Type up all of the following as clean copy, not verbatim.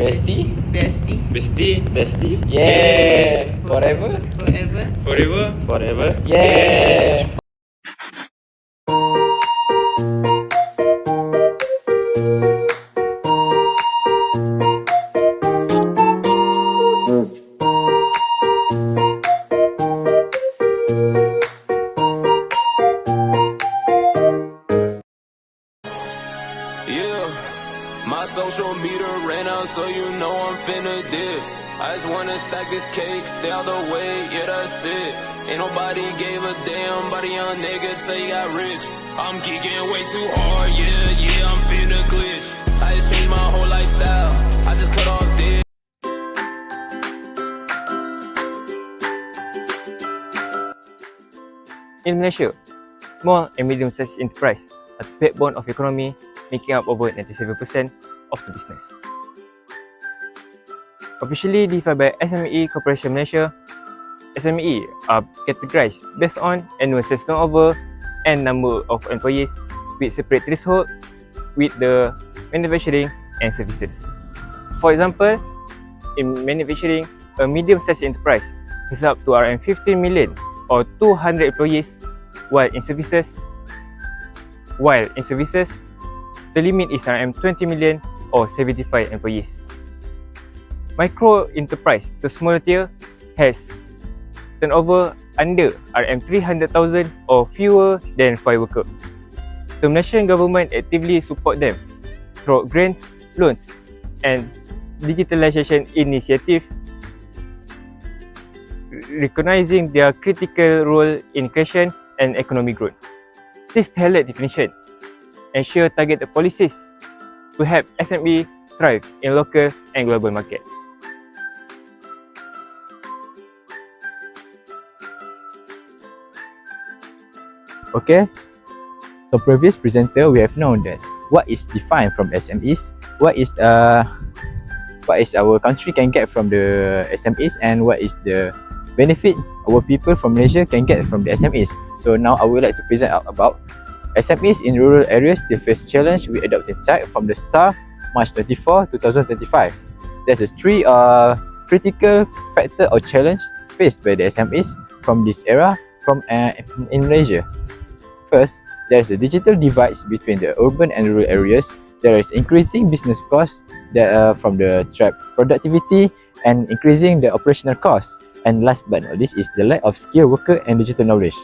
Bestie. Bestie. Bestie. Bestie. Yeah. Forever. Forever. Forever. Forever. Yeah. Yeah, my social meter ran out, so you know I'm finna dip. I just wanna stack this cake, stay out the way, yeah, that's it. Ain't nobody gave a damn, but a young nigga till he got rich. I'm geeking way too hard, yeah, I'm finna glitch. I just changed my whole lifestyle, I just cut off dead. In Malaysia, small and medium-sized enterprise are the backbone of economy, making up over 97% of the business. Officially defined by SME Corporation Malaysia, SME are categorized based on annual sales turnover and number of employees with separate threshold with the manufacturing and services. For example, in manufacturing, a medium-sized enterprise is up to around 15 million or 200 employees, while in services, the limit is around 20 million or 75 employees. Micro enterprise to smaller tier has turnover under RM 300,000 or fewer than 5 workers. The Malaysian government actively support them through grants, loans, and digitalization initiative, recognizing their critical role in creation and economic growth. This tailored definition ensure targeted policies to help SME thrive in local and global market. Okay. So previous presenter, we have known that what is defined from SMEs, what is our country can get from the SMEs, and what is the benefit our people from Malaysia can get from the SMEs. So now I would like to present about SMEs in rural areas. The first challenge we adopted type from the start March 24, 2025. There's three critical factor or challenge faced by the SMEs from this era in Malaysia. First, there's the digital divides between the urban and rural areas. There is increasing business costs from the trap productivity and increasing the operational costs. And last but not least is the lack of skilled worker and digital knowledge.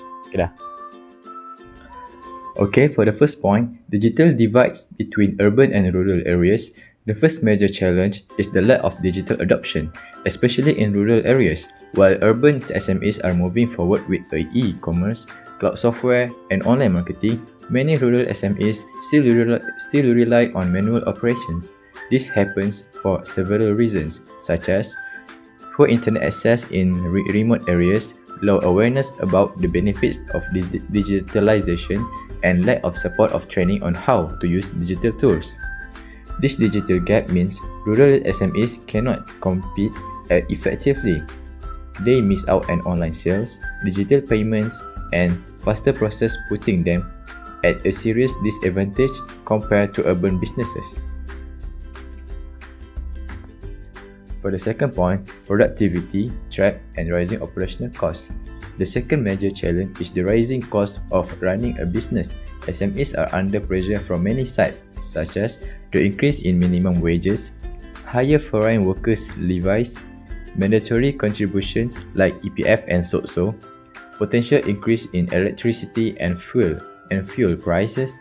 Okay, for the first point, digital divides between urban and rural areas. The first major challenge is the lack of digital adoption, especially in rural areas. While urban SMEs are moving forward with e-commerce, cloud software, and online marketing, many rural SMEs still rely on manual operations. This happens for several reasons, such as poor internet access in remote areas, low awareness about the benefits of digitalization, and lack of support of training on how to use digital tools. This digital gap means rural SMEs cannot compete effectively. They miss out on online sales, digital payments, and faster process, putting them at a serious disadvantage compared to urban businesses. For the second point, productivity, trap, and rising operational costs. The second major challenge is the rising cost of running a business. SMEs are under pressure from many sides, such as the increase in minimum wages, higher foreign workers' levies, mandatory contributions like EPF and SOCSO, potential increase in electricity and fuel prices,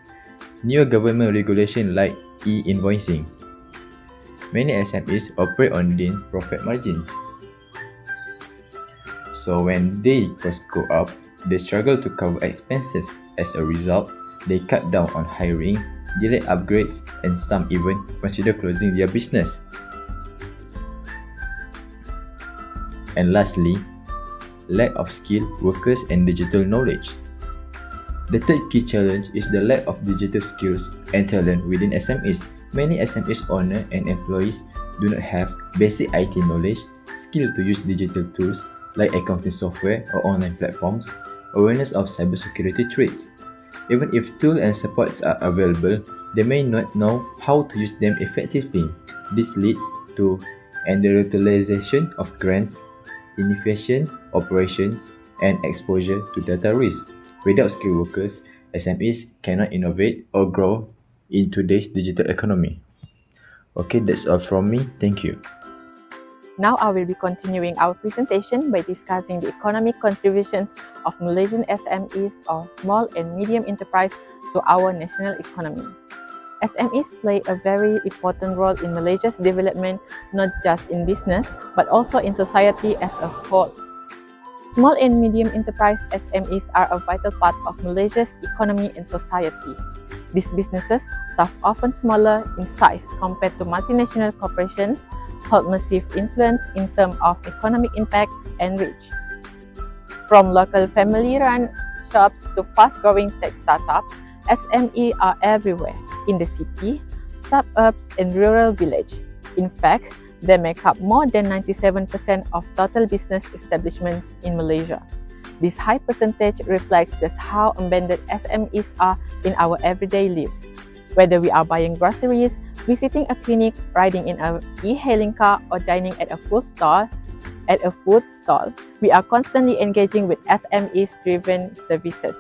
new government regulation like e-invoicing. Many SMEs operate on thin profit margins. So when their costs go up, they struggle to cover expenses. As a result, they cut down on hiring, delay upgrades, and some even consider closing their business. And lastly, lack of skilled workers and digital knowledge. The third key challenge is the lack of digital skills and talent within SMEs. Many SMEs owners and employees do not have basic IT knowledge, skill to use digital tools like accounting software or online platforms, awareness of cybersecurity threats. Even if tools and supports are available, they may not know how to use them effectively. This leads 2. And the utilization of grants, inefficient operations, and exposure to data risk. Without skilled workers, SMEs cannot innovate or grow in today's digital economy. Okay, that's all from me. Thank you. Now I will be continuing our presentation by discussing the economic contributions of Malaysian SMEs or small and medium enterprise to our national economy. SMEs play a very important role in Malaysia's development, not just in business, but also in society as a whole. Small and medium enterprise SMEs are a vital part of Malaysia's economy and society. These businesses, though often smaller in size compared to multinational corporations, hold massive influence in terms of economic impact and reach. From local family-run shops to fast-growing tech startups, SME are everywhere, in the city, suburbs, and rural village. In fact, they make up more than 97% of total business establishments in Malaysia. This high percentage reflects just how embedded SMEs are in our everyday lives. Whether we are buying groceries, visiting a clinic, riding in an e-hailing car, or dining at a food stall, we are constantly engaging with SMEs-driven services.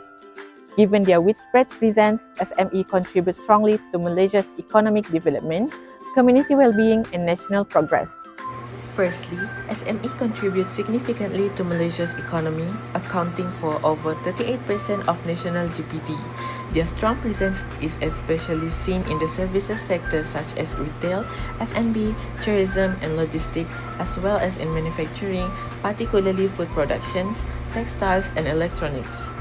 Given their widespread presence, SME contribute strongly to Malaysia's economic development, community well-being, and national progress. Firstly, SME contribute significantly to Malaysia's economy, accounting for over 38% of national GDP. Their strong presence is especially seen in the services sector such as retail, F&B, tourism, and logistics, as well as in manufacturing, particularly food productions, textiles, and electronics.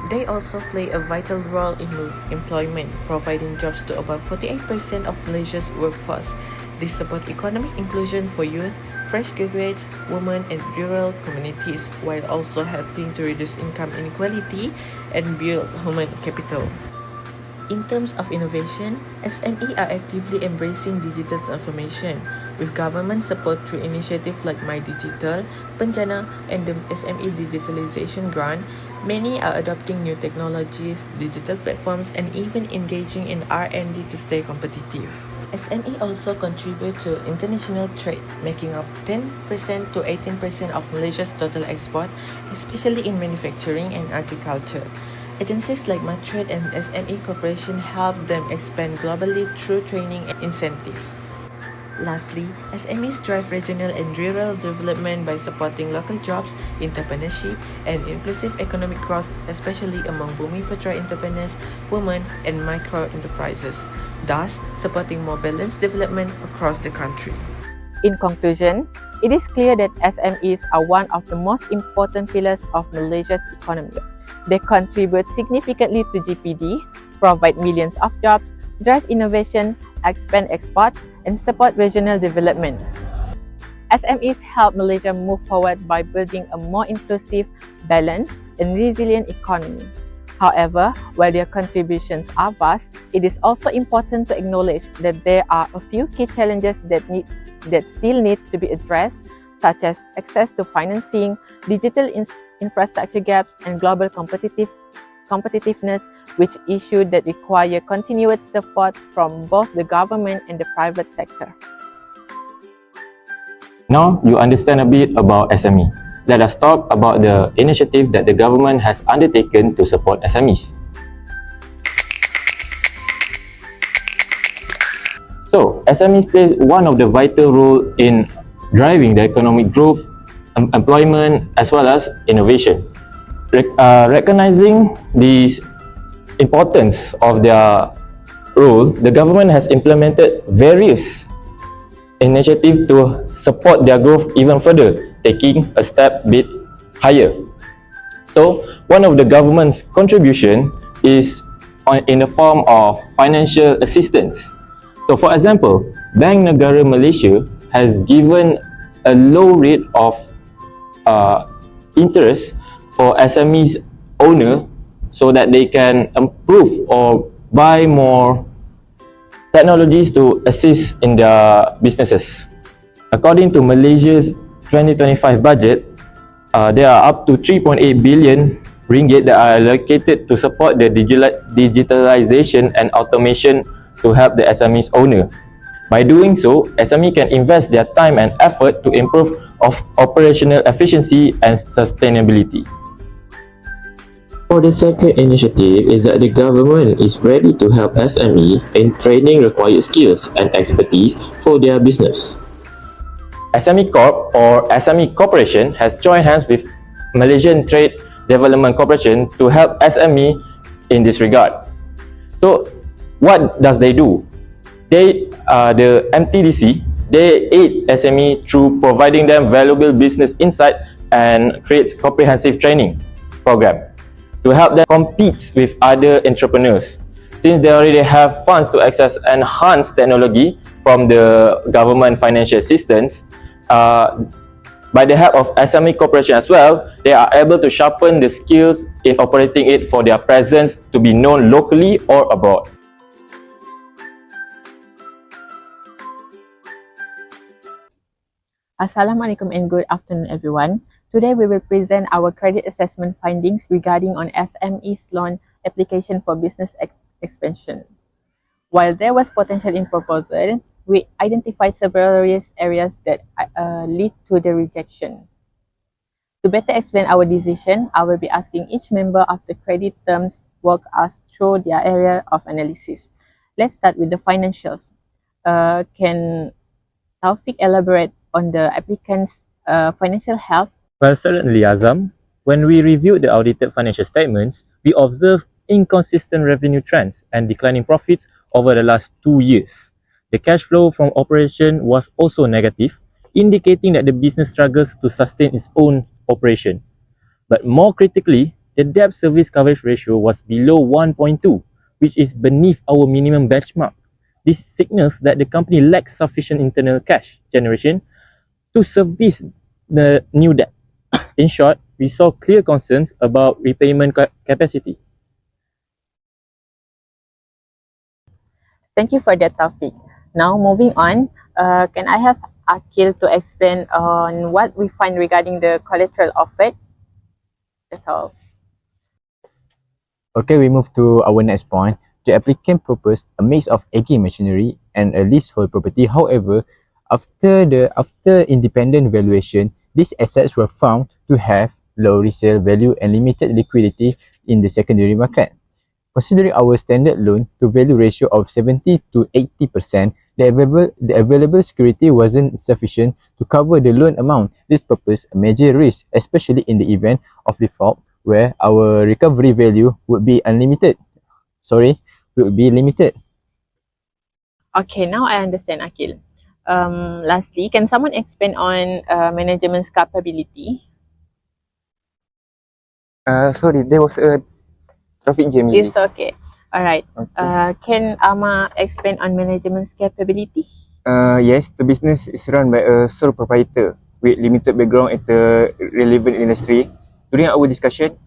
They also play a vital role in employment, providing jobs to about 48% of Malaysia's workforce. They support economic inclusion for youth, fresh graduates, women, and rural communities, while also helping to reduce income inequality and build human capital. In terms of innovation, SME are actively embracing digital transformation. With government support through initiatives like My Digital, Penjana, and the SME Digitalization Grant, many are adopting new technologies, digital platforms, and even engaging in R&D to stay competitive. SME also contribute to international trade, making up 10% to 18% of Malaysia's total export, especially in manufacturing and agriculture. Agencies like Matrade and SME Corporation help them expand globally through training and incentive. Lastly, SMEs drive regional and rural development by supporting local jobs, entrepreneurship, and inclusive economic growth, especially among Bumi Putra entrepreneurs, women, and micro-enterprises, thus supporting more balanced development across the country. In conclusion, it is clear that SMEs are one of the most important pillars of Malaysia's economy. They contribute significantly to GDP, provide millions of jobs, drive innovation, expand exports, and support regional development. SMEs help Malaysia move forward by building a more inclusive, balanced, and resilient economy. However, while their contributions are vast, it is also important to acknowledge that there are a few key challenges that still need to be addressed, such as access to financing, digital infrastructure gaps, and global competitiveness, which issues that require continued support from both the government and the private sector. Now you understand a bit about SME. Let us talk about the initiative that the government has undertaken to support SMEs. So, SMEs plays one of the vital role in driving the economic growth, employment, as well as innovation. Recognizing the importance of their role, the government has implemented various initiatives to support their growth even further, taking a step bit higher. So, one of the government's contribution is in the form of financial assistance. So, for example, Bank Negara Malaysia has given a low rate of interest for SMEs owner so that they can improve or buy more technologies to assist in their businesses. According to Malaysia's 2025 budget, there are up to 3.8 billion ringgit that are allocated to support the digitalization and automation to help the SMEs owner. By doing so, SME can invest their time and effort to improve operational efficiency and sustainability. For the second initiative is that the government is ready to help SME in training required skills and expertise for their business. SME Corp or SME Corporation has joined hands with Malaysian Trade Development Corporation to help SME in this regard. So, what does they do? The MTDC, they aid SME through providing them valuable business insight and creates comprehensive training program to help them compete with other entrepreneurs. Since they already have funds to access enhanced technology from the government financial assistance, by the help of SME Corporation as well, they are able to sharpen the skills in operating it for their presence to be known locally or abroad. Assalamualaikum and good afternoon everyone. Today we will present our credit assessment findings regarding on SME's loan application for business expansion. While there was potential in proposal, we identified several risk areas that lead to the rejection. To better explain our decision, I will be asking each member of the credit terms walk us through their area of analysis. Let's start with the financials. Can Taufik elaborate on the applicant's financial health? Well, certainly, Azam. When we reviewed the audited financial statements, we observed inconsistent revenue trends and declining profits over the last 2 years. The cash flow from operation was also negative, indicating that the business struggles to sustain its own operation. But more critically, the debt service coverage ratio was below 1.2, which is beneath our minimum benchmark. This signals that the company lacks sufficient internal cash generation to service the new debt. In short, we saw clear concerns about repayment capacity. Thank you for that, Taufik. Now, moving on, can I have Akil to explain on what we find regarding the collateral offered? That's all. Okay, we move to our next point. The applicant proposed a mix of aging machinery and a leasehold property. However, after independent valuation, these assets were found to have low resale value and limited liquidity in the secondary market. Considering our standard loan to value ratio of 70 to 80%, the available security wasn't sufficient to cover the loan amount. This poses a major risk, especially in the event of default, where our recovery value would be limited. Okay, now I understand, Akil. Lastly, can someone explain on management's capability? Sorry, there was a traffic jam. It's okay. Alright. Okay. Can Ama explain on management's capability? Yes, the business is run by a sole proprietor with limited background in the relevant industry. During our discussion,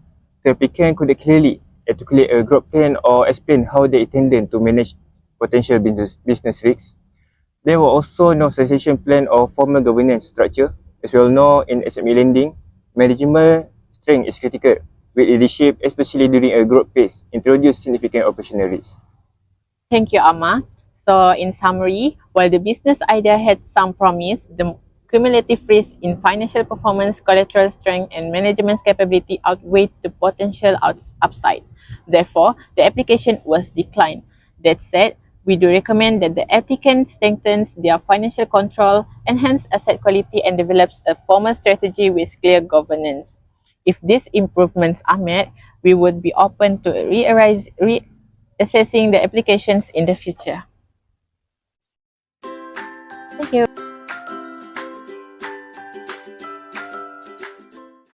the applicant could clearly articulate a growth plan or explain how they intended to manage potential business risks. There were also no succession plan or formal governance structure. As well known in SME lending, management strength is critical, with leadership, especially during a growth phase, introduce significant operational risks. Thank you, Ama. So, in summary, while the business idea had some promise, the cumulative risk in financial performance, collateral strength, and management's capability outweighed the potential upside. Therefore, the application was declined. That said, we do recommend that the applicant strengthens their financial control, enhance asset quality, and develops a formal strategy with clear governance. If these improvements are met, we would be open to reassessing the applications in the future. Thank you.